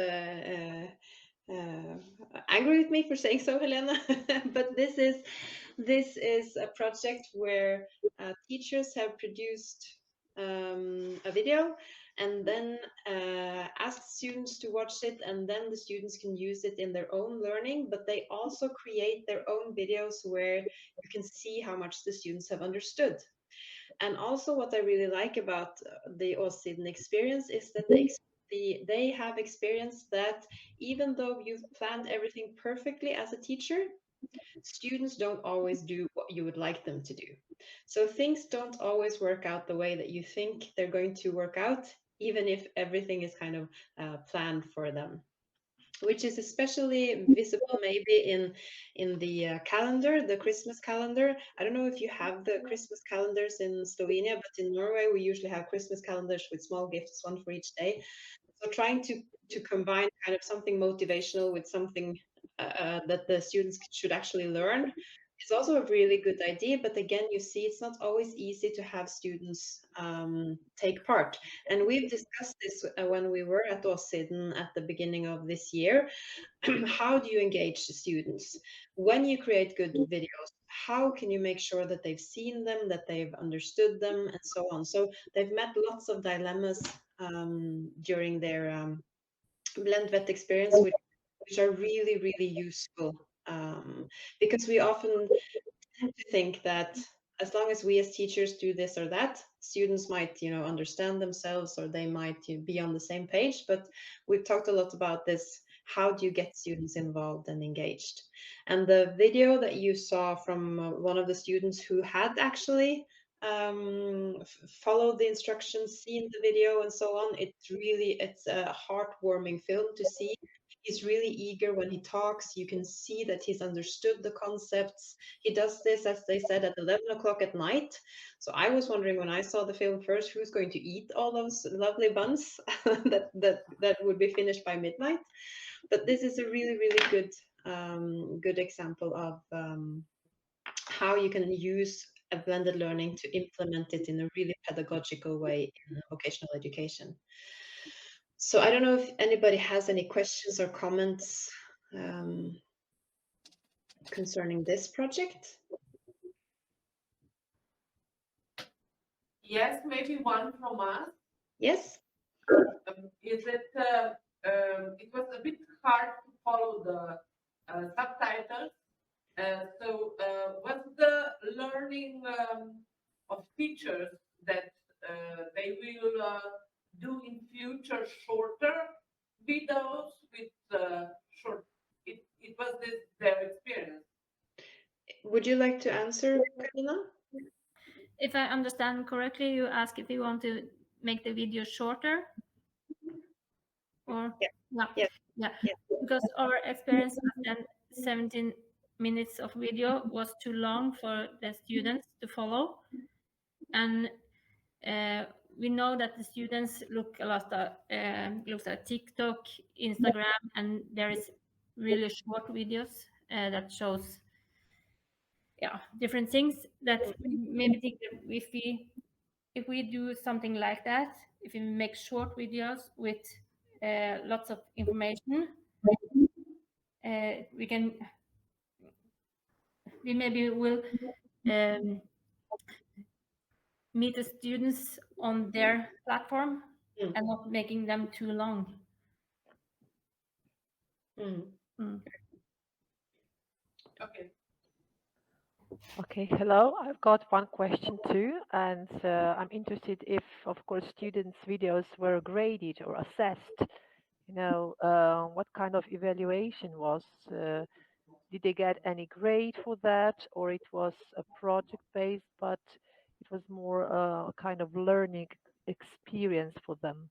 angry with me for saying so, Helena. But this is a project where teachers have produced a video and then ask students to watch it, and then the students can use it in their own learning, but they also create their own videos where you can see how much the students have understood. And also what I really like about the Åssiden experience is that they have experienced that even though you've planned everything perfectly as a teacher, students don't always do what you would like them to do. So things don't always work out the way that you think they're going to work out, even if everything is kind of planned for them, which is especially visible maybe in the calendar, the Christmas calendar. I don't know if you have the Christmas calendars in Slovenia, but in Norway we usually have Christmas calendars with small gifts, one for each day. So trying to combine kind of something motivational with something that the students should actually learn is also a really good idea. But again, you see, it's not always easy to have students take part. And we've discussed this when we were at Åssiden at the beginning of this year. How do you engage the students? When you create good videos, how can you make sure that they've seen them, that they've understood them, and so on? So they've met lots of dilemmas during their Blendvet experience, which are really, really useful, because we often tend to think that as long as we as teachers do this or that, students might, understand themselves, or they might be on the same page. But we've talked a lot about this. How do you get students involved and engaged? And the video that you saw from one of the students who had actually followed the instructions, seen the video and so on, it's a heartwarming film to see. He's really eager when he talks. You can see that he's understood the concepts. He does this, as they said, at 11 o'clock at night. So I was wondering when I saw the film first, who's going to eat all those lovely buns that would be finished by midnight. But this is a really, really good example of how you can use a blended learning to implement it in a really pedagogical way in vocational education. So I don't know if anybody has any questions or comments concerning this project. Yes, maybe one from us. Yes. Is it? It was a bit hard to follow the subtitles. So was the learning of teachers that they will do in future shorter videos with short? It was their experience. Would you like to answer, Karina? If I understand correctly, you ask if we want to make the video shorter, or yeah. Because our experience was 17 minutes of video was too long for the students to follow, and we know that the students look a lot at TikTok, Instagram, and there is really short videos that shows different things that maybe think that if we do something like that, if we make short videos with lots of information. We maybe will meet the students on their platform and not making them too long. Okay. Okay, hello. I've got one question too, and I'm interested if, of course, students' videos were graded or assessed. You know, what kind of evaluation was? Did they get any grade for that, or it was a project-based, but it was more a kind of learning experience for them?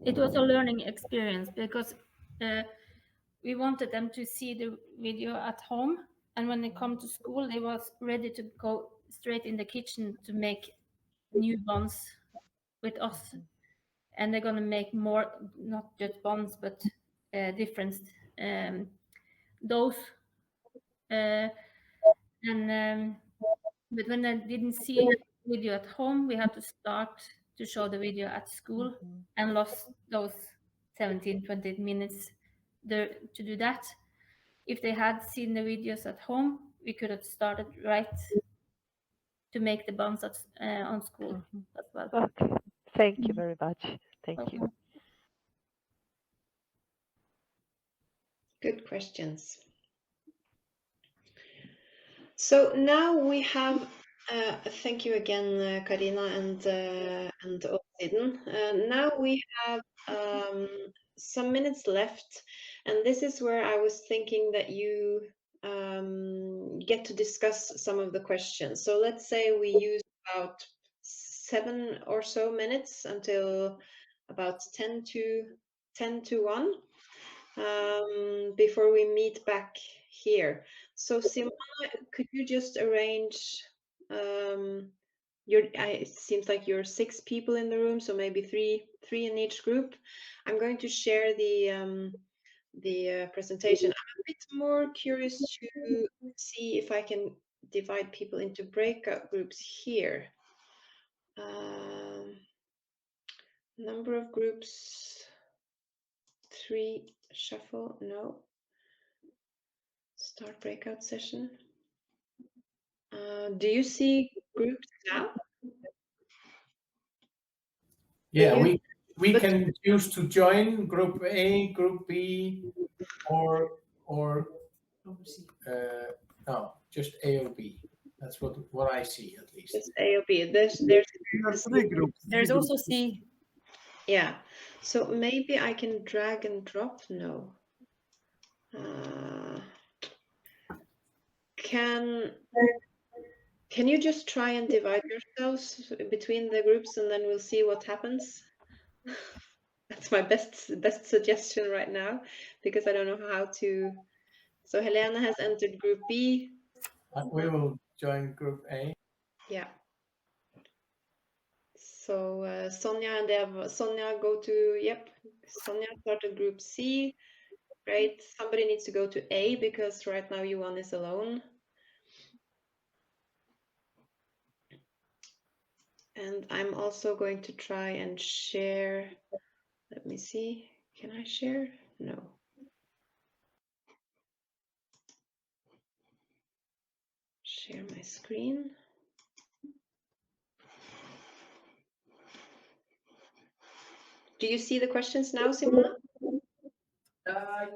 It was a learning experience because we wanted them to see the video at home, and when they come to school, they was ready to go straight in the kitchen to make new bonds with us, and they're gonna make more, not just bonds, but different those. But when they didn't see video at home, we had to start to show the video at school, and lost those 17-20 minutes there to do that. If they had seen the videos at home, we could have started right to make the bonds on school as well. Okay, thank you very much. Thank you. Good questions. So now we have, thank you again, Karina and Åsiden. Now we have some minutes left, and this is where I was thinking that you get to discuss some of the questions. So let's say we use about 7 or so minutes until about 10 to 1 before we meet back here. So Simona, could you just arrange it seems like you're 6 people in the room, so maybe three in each group. I'm going to share the presentation. I'm a bit more curious to see if I can divide people into breakout groups here. Number of groups, 3, shuffle, no. Start breakout session. Do you see groups now? Yeah, we can choose to join group A, group B, or no, just A or B. That's what I see at least. It's A or B. There's 3 groups. There's also C. Yeah. So maybe I can drag and drop. No. Can you just try and divide yourselves between the groups, and then we'll see what happens? That's my best suggestion right now, because I don't know how to. So Helena has entered group B. We will join group A. Yeah. So Sonja and Eva, Sonja go to, yep, Sonja started group C. Great. Somebody needs to go to A because right now Johan is alone. And I'm also going to try and share. Let me see. Can I share? No. Share my screen. Do you see the questions now, Simona?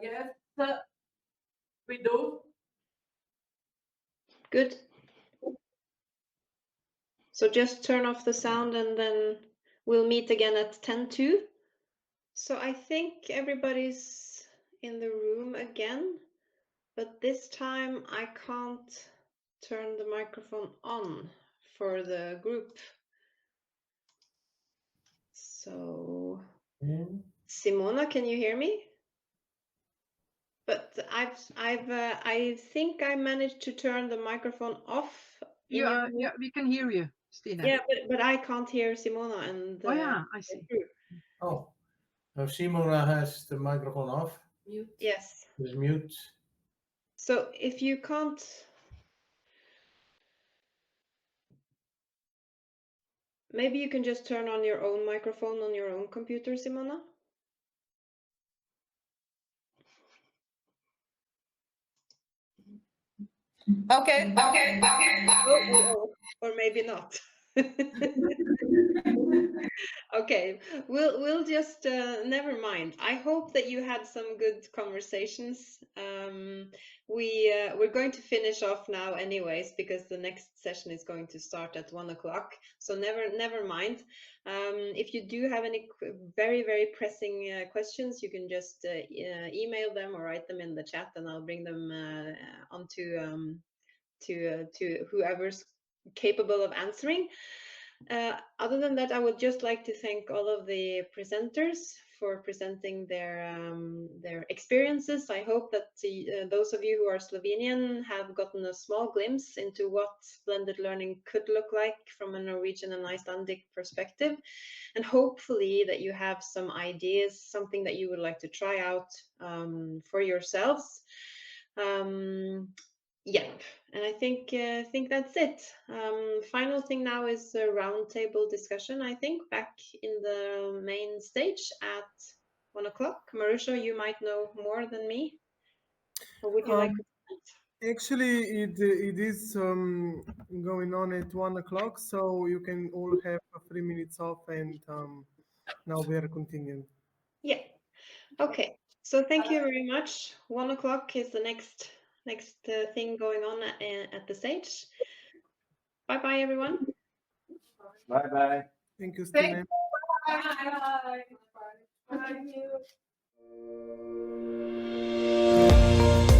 Yes, we do. Good. So just turn off the sound and then we'll meet again at 10:02. So I think everybody's in the room again, but this time I can't turn the microphone on for the group. So Simona, can you hear me? But I think I managed to turn the microphone off. Yeah, we can hear you, Stina. Yeah, but I can't hear Simona and oh yeah, I see. Oh, now Simona has the microphone off. Mute. Yes. It's mute. So if you can't, maybe you can just turn on your own microphone on your own computer, Simona. Okay. Or maybe not. Okay, we'll just never mind. I hope that you had some good conversations. We're going to finish off now anyways, because the next session is going to start at 1 o'clock. So never mind. If you do have any very pressing questions, you can just email them or write them in the chat, and I'll bring them onto to whoever's capable of answering. Other than that, I would just like to thank all of the presenters for presenting their experiences. I hope that those of you who are Slovenian have gotten a small glimpse into what blended learning could look like from a Norwegian and Icelandic perspective, and hopefully that you have some ideas, something that you would like to try out for yourselves. Yeah, and I think that's it. Final thing now is a roundtable discussion, I think, back in the main stage at 1 o'clock. Marusha, you might know more than me. Or would you like to comment? Actually, it is going on at 1 o'clock, so you can all have 3 minutes off, and now we are continuing. Yeah. Okay. So thank you very much. 1 o'clock is the next thing going on at the stage. Bye everyone. Bye. Thank you, Stine. Bye. Thank you.